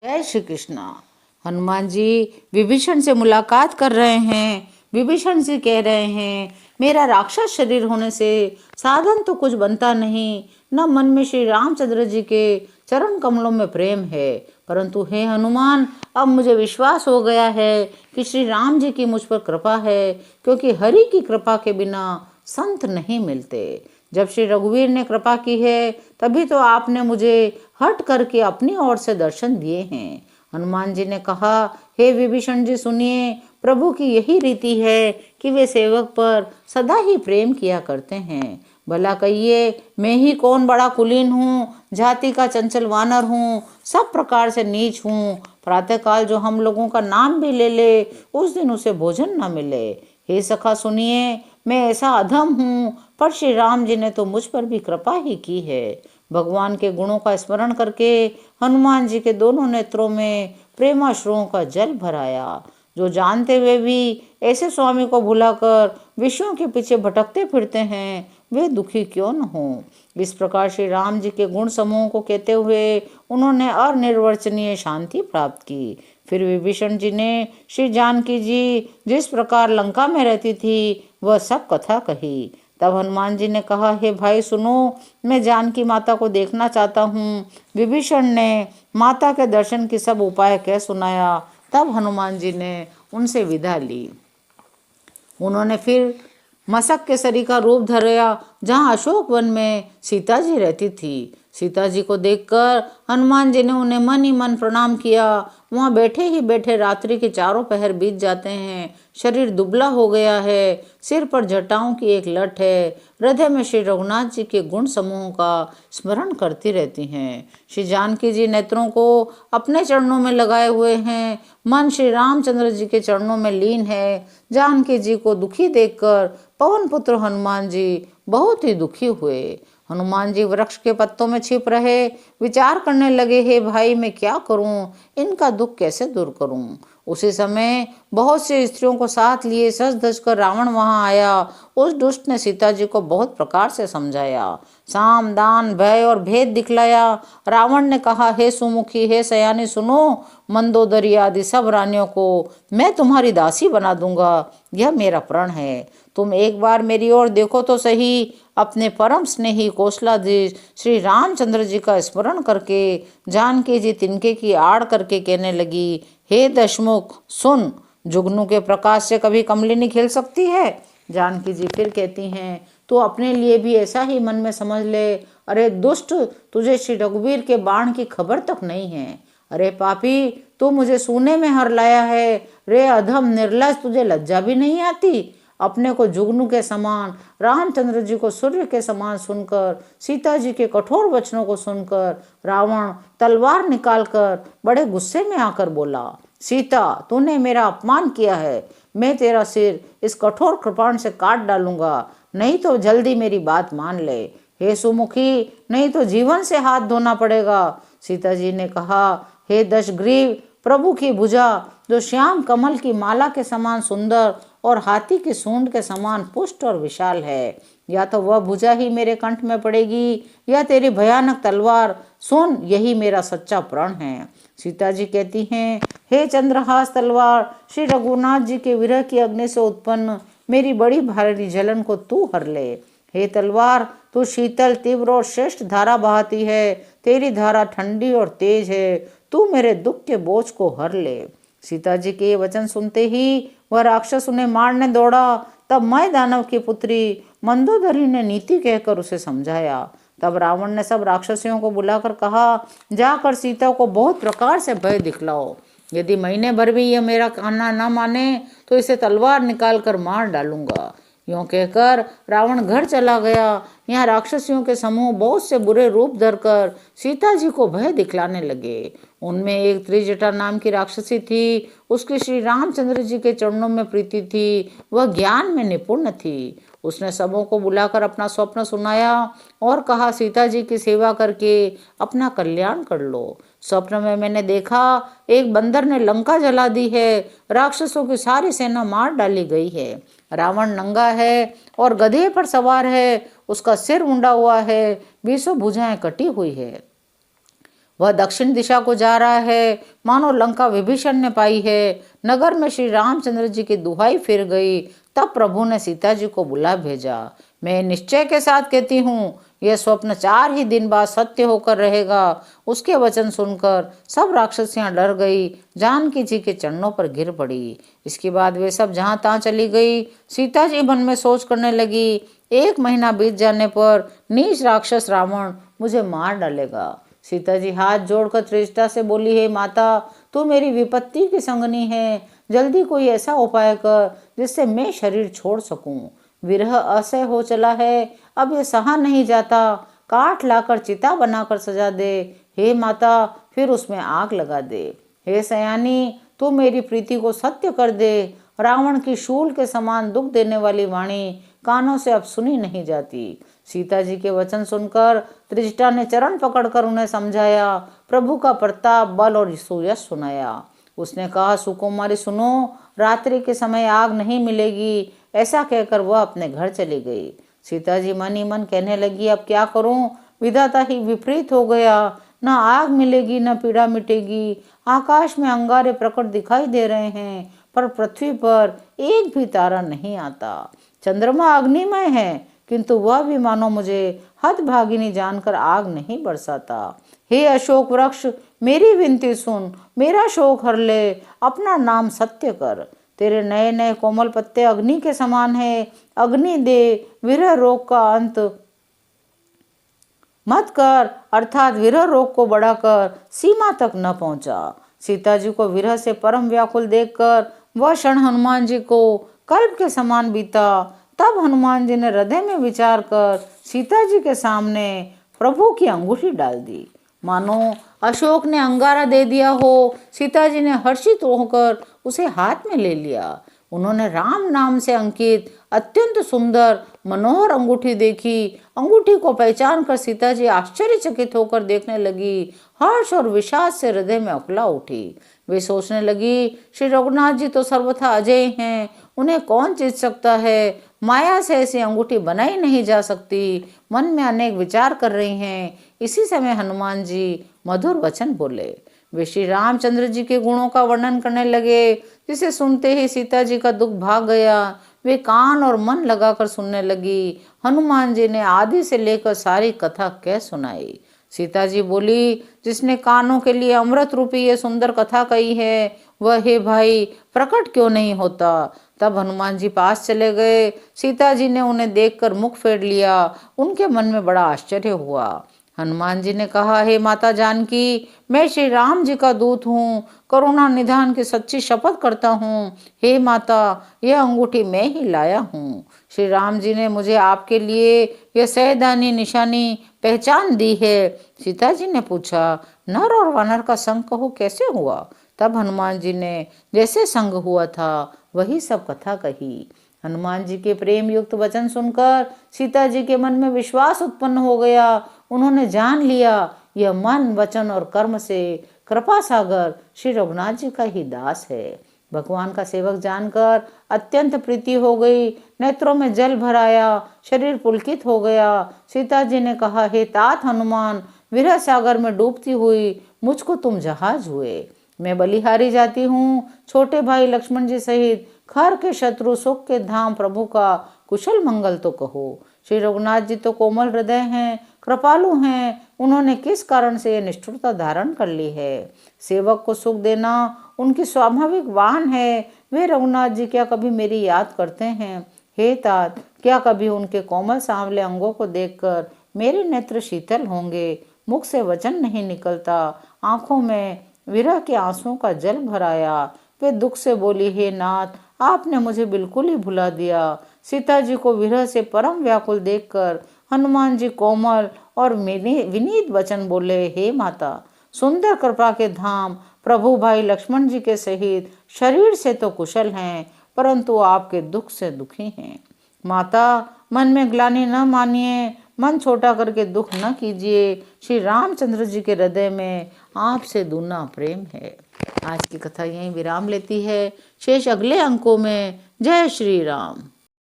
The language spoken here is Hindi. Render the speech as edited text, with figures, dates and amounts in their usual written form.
जय श्री कृष्ण। हनुमान जी विभीषण से मुलाकात कर रहे हैं। विभीषण जी कह रहे हैं, मेरा राक्षस शरीर होने से साधन तो कुछ बनता नहीं, न मन में श्री रामचंद्र जी के चरण कमलों में प्रेम है। परंतु हे हनुमान, अब मुझे विश्वास हो गया है कि श्री राम जी की मुझ पर कृपा है, क्योंकि हरि की कृपा के बिना संत नहीं मिलते। जब श्री रघुवीर ने कृपा की है, तभी तो आपने मुझे हट करके अपनी ओर से दर्शन दिए हैं। हनुमान जी ने कहा, हे विभीषण जी सुनिए, प्रभु की यही रीति है कि वे सेवक पर सदा ही प्रेम किया करते हैं। भला कहिए, मैं ही कौन बड़ा कुलीन हूँ, जाति का चंचल वानर हूँ, सब प्रकार से नीच हूँ। प्रातःकाल जो हम लोगों का नाम भी ले ले, उस दिन उसे भोजन न मिले। हे सखा सुनिए, मैं ऐसा अधम हूँ, पर श्री राम जी ने तो मुझ पर भी कृपा ही की है। भगवान के गुणों का स्मरण करके हनुमान जी के दोनों नेत्रों में प्रेमाश्रुओं का जल भराया। जो जानते हुए भी ऐसे स्वामी को भुलाकर विषयों के पीछे भटकते फिरते हैं, वे दुखी क्यों न हो। इस प्रकार श्री राम जी के गुण समूह को कहते हुए उन्होंने अनिर्वचनीय शांति प्राप्त की। फिर विभीषण जी ने श्री जानकी जी जिस प्रकार लंका में रहती थी, वह सब कथा कही। तब हनुमान जी ने कहा, हे भाई सुनो, मैं जानकी माता को देखना चाहता हूँ। विभीषण ने माता के दर्शन की सब उपाय कह सुनाया। तब हनुमान जी ने उनसे विदा ली। उन्होंने फिर मशक केसरी का रूप धराया, जहाँ अशोक वन में सीता जी रहती थी। सीता जी को देखकर हनुमान जी ने उन्हें मन ही मन प्रणाम किया। वहाँ बैठे ही बैठे रात्रि के चारों पहर बीत जाते हैं। शरीर दुबला हो गया है, सिर पर जटाओं की एक लट है। हृदय में श्री रघुनाथ जी के गुण समूह का स्मरण करती रहती हैं। श्री जानकी जी नेत्रों को अपने चरणों में लगाए हुए हैं, मन श्री रामचंद्र जी के चरणों में लीन है। जानकी जी को दुखी देखकर पवन पुत्र हनुमान जी बहुत ही दुखी हुए। हनुमान जी वृक्ष के पत्तों में छिप रहे, विचार करने लगे, हे भाई मैं क्या करूं, इनका दुख कैसे दूर करूं। उसी समय बहुत सी स्त्रियों को साथ लिए सज धज कर रावण वहां आया। उस दुष्ट ने सीता जी को बहुत प्रकार से समझाया, साम दान भय और भेद दिखलाया। रावण ने कहा, हे सुमुखी, हे सयानी सुनो, मंदोदरी आदि सब रानियों को मैं तुम्हारी दासी बना दूंगा, यह मेरा प्रण है। तुम एक बार मेरी ओर देखो तो सही। अपने परम स्नेही कौशलाधीश श्री रामचंद्र जी का स्मरण करके जानकी जी तिनके की आड़ करके कहने लगी, हे दशमुख सुन, जुगनू के प्रकाश से कभी कमलिनी खिल सकती है। जानकी जी फिर कहती हैं, तू अपने लिए भी ऐसा ही मन में समझ ले। अरे दुष्ट, तुझे श्री रघुवीर के बाण की खबर तक नहीं है। अरे पापी, तू मुझे सूने में हर लाया है। रे अधम निर्लज, तुझे लज्जा भी नहीं आती। अपने को जुगनू के समान, रामचंद्र जी को सूर्य के समान सुनकर, सीता जी के कठोर वचनों को सुनकर रावण तलवार निकालकर बड़े गुस्से में आकर बोला, सीता तूने मेरा अपमान किया है, मैं तेरा सिर इस कठोर कृपाण से काट डालूंगा, नहीं तो जल्दी मेरी बात मान ले। हे सुमुखी, नहीं तो जीवन से हाथ धोना पड़ेगा। सीता जी ने कहा, हे दशग्रीव, प्रभु की भुजा जो श्याम कमल की माला के समान सुंदर और हाथी की सूंड के समान पुष्ट और विशाल है, या तो वह भुजा ही मेरे कंठ में पड़ेगी या तेरी भयानक तलवार। सुन, यही मेरा सच्चा प्रण है। सीता जी कहती हैं, हे चंद्रहास तलवार, श्री रघुनाथ जी के विरह की अग्नि से उत्पन्न मेरी बड़ी भारी जलन को तू हर ले। हे तलवार, तू शीतल तीव्र और श्रेष्ठ धारा बहाती है, तेरी धारा ठंडी और तेज है, तू मेरे दुख के बोझ को हर ले। सीता जी के ये वचन सुनते ही वह राक्षस उन्हें मारने दौड़ा। तब मैं दानव की पुत्री मंदोदरी ने नीति कहकर उसे समझाया। तब रावण ने सब राक्षसियों को बुलाकर कहा, जाकर सीता को बहुत प्रकार से भय दिखलाओ। यदि महीने भर भी यह मेरा कहना न माने तो इसे तलवार निकाल कर मार डालूंगा। यूं कहकर रावण घर चला गया। यहाँ राक्षसियों के समूह बहुत से बुरे रूप धरकर सीता जी को भय दिखलाने लगे। उनमें एक त्रिजटा नाम की राक्षसी थी। उसकी श्री रामचंद्र जी के चरणों में प्रीति थी। वह ज्ञान में निपुण थी। उसने सबों को बुलाकर अपना स्वप्न सुनाया और कहा, सीता जी की सेवा करके अपना कल्याण कर लो। स्वप्न में मैंने देखा, एक बंदर ने लंका जला दी है, राक्षसों की सारी सेना मार डाली गई है। रावण नंगा है और गधे पर सवार है, उसका सिर मुंडा हुआ है, 20 भुजाएं कटी हुई है। वह दक्षिण दिशा को जा रहा है, मानो लंका विभीषण ने पाई है। नगर में श्री रामचंद्र जी की दुहाई फिर गई। तब प्रभु ने सीता जी को बुला भेजा। मैं निश्चय के साथ कहती हूँ, यह स्वप्न 4 ही दिन बाद सत्य होकर रहेगा। उसके वचन सुनकर सब राक्षसियां डर गई, जानकी जी के चरणों पर गिर पड़ी। इसके बाद वे सब जहां तहां चली गई। सीता जी मन में सोच करने लगी, 1 महीना बीत जाने पर नीच राक्षस रावण मुझे मार डालेगा। सीता जी हाथ जोड़कर त्रिजटा से बोली, हे माता, तू मेरी विपत्ति की संगनी है, जल्दी कोई ऐसा उपाय कर जिससे मैं शरीर छोड़ सकूं। विरह असह्य हो चला है, अब ये सहा नहीं जाता। काठ लाकर चिता बनाकर सजा दे, हे माता, फिर उसमें आग लगा दे। हे सयानी, तू मेरी प्रीति को सत्य कर दे। रावण की शूल के समान दुख देने वाली वाणी कानों से अब सुनी नहीं जाती। सीता जी के वचन सुनकर त्रिजटा ने चरण पकड़कर उन्हें समझाया, प्रभु का प्रताप, बल और सुयश सुनाया। उसने कहा, सुकुमारी सुनो, रात्रि के समय आग नहीं मिलेगी। ऐसा कहकर वह अपने घर चली गई। सीता जी मन ही मन कहने लगी, अब क्या करूं, विधाता ही विपरीत हो गया। न आग मिलेगी न पीड़ा मिटेगी। आकाश में अंगारे प्रकट दिखाई दे रहे हैं, पर पृथ्वी पर एक भी तारा नहीं आता। चंद्रमा अग्निमय है, किंतु वह भी मानो मुझे हतभागिनी जानकर आग नहीं बरसाता। हे अशोक वृक्ष, मेरी विनती सुन, मेरा शोक हर ले, अपना नाम सत्य कर। तेरे नए नए कोमल पत्ते अग्नि के समान है। अग्नि दे, विरह रोग का अंत मत कर, अर्थात विरह रोग को बढ़ाकर सीमा तक न पहुंचा। सीता जी को विरह से परम व्याकुल देखकर वह क्षण हनुमान जी को कल्प के समान बीता। तब हनुमान जी ने हृदय में विचार कर सीता जी के सामने प्रभु की अंगूठी डाल दी, मानो अशोक ने अंगारा दे दिया हो। सीता जी ने हर्षित होकर उसे हाथ में ले लिया। उन्होंने राम नाम से अंकित अत्यंत सुंदर मनोहर अंगूठी देखी। अंगूठी को पहचान कर सीता जी आश्चर्यचकित होकर देखने लगी। हर्ष और विषाद से हृदय में उखला उठी। वे सोचने लगी, श्री रघुनाथ जी तो सर्वथा अजय हैं, उन्हें कौन जीत सकता है। माया से ऐसी अंगूठी बनाई नहीं जा सकती। मन में अनेक विचार कर रही हैं। इसी समय हनुमान जी मधुर वचन बोले। वे श्री रामचंद्र जी के गुणों का वर्णन करने लगे, जिसे सुनते ही सीता जी का दुख भाग गया। वे कान और मन लगाकर सुनने लगी। हनुमान जी ने आदि से लेकर सारी कथा कह सुनाई। सीता जी बोली, जिसने कानों के लिए अमृत रूपी ये सुंदर कथा कही है, वह हे भाई प्रकट क्यों नहीं होता। तब हनुमान जी पास चले गए। सीता जी ने उन्हें देखकर मुख फेर लिया। उनके मन में बड़ा आश्चर्य हुआ। हनुमान जी ने कहा, हे माता जानकी, मैं श्री राम जी का दूत हूँ, करुणा निधान की सच्ची शपथ करता हूँ। हे माता, यह अंगूठी मैं ही लाया हूँ। श्री राम जी ने मुझे आपके लिए यह सहदानी निशानी पहचान दी है। सीता जी ने पूछा, नर और वानर का संग कहो कैसे हुआ। तब हनुमान जी ने जैसे संग हुआ था वही सब कथा कही। हनुमान जी के प्रेम युक्त वचन सुनकर सीता जी के मन में विश्वास उत्पन्न हो गया। उन्होंने जान लिया यह मन वचन और कर्म से कृपा सागर श्री रघुनाथ जी का ही दास है। भगवान का सेवक जानकर अत्यंत प्रीति हो गई। नेत्रों में जल भर आया, शरीर पुलकित हो गया। सीता जी ने कहा, हे तात हनुमान, विरह सागर में डूबती हुई मुझको तुम जहाज हुए। मैं बलिहारी जाती हूँ। छोटे भाई लक्ष्मण जी सहित खर के शत्रु सुख के धाम प्रभु का कुशल मंगल तो कहो। श्री रघुनाथ जी तो कोमल हृदय हैं, कृपालु हैं। उन्होंने किस कारण से ये निष्ठुरता धारण कर ली है। सेवक को सुख देना उनकी स्वाभाविक वाहन है। वे रघुनाथ जी क्या कभी मेरी याद करते हैं। हे तात, क्या कभी उनके कोमल सांवले अंगों को देखकर मेरे नेत्र शीतल होंगे। मुख से वचन नहीं निकलता, आंखों में विरह के आंसुओं का जल भर आया। वे दुख से बोली, हे नाथ, आपने मुझे बिल्कुल ही भुला दिया। सीता जी को विरह से परम व्याकुल देखकर हनुमान जी कोमल और विनीत वचन बोले, हे माता, सुंदर कृपा के धाम प्रभु भाई लक्ष्मण जी के सहित शरीर से तो कुशल हैं, परंतु आपके दुख से दुखी हैं। माता, मन में ग्लानि न मानिए, मन छोटा करके दुख न कीजिए। श्री रामचंद्र जी के हृदय में आपसे दूना प्रेम है। आज की कथा यहीं विराम लेती है। शेष अगले अंकों में। जय श्री राम।